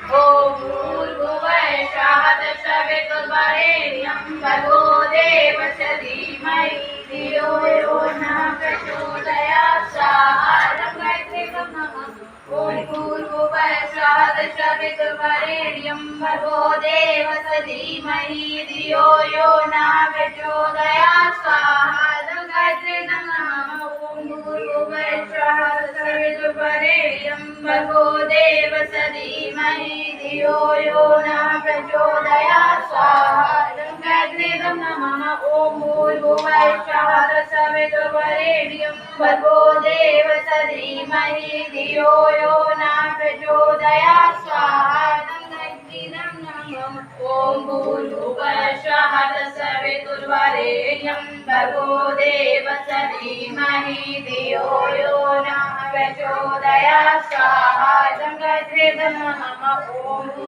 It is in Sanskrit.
ॐ भूर्भुवः स्वः तत्सवितुर्वरेण्यं भर्गो देवस्य धीमहि धियो यो नः प्रचोदयात् स्वाहा गायत्री नमः। ॐ भूर्भुवः स्वः तत्सवितुर्वरेण्यं भर्गो देवस्य धीमहि धियो यो नः प्रचोदयात् स्वाहा गायत्री नमः। ॐ भूर्भुवः स्वः तत्सवितुर्वरेण्यं भर्गो देवस्य धीमहि धियो यो नः प्रचोदयात् स्वाहा गायत्री नमः। ॐ भूर्भुवः स्वः तत्सवितुर्वरेण्यं भर्गो देवस्य धीमहि धियो यो नः प्रचोदयात् स्वाहा गायत्री नमः। ॐ भूर्भुवः स्वः तत्सवितुर्वरेण्यं भर्गो देवस्य धीमहि धियो यो नः प्रचोदयात् स्वाहा गायत्री नमः। ॐ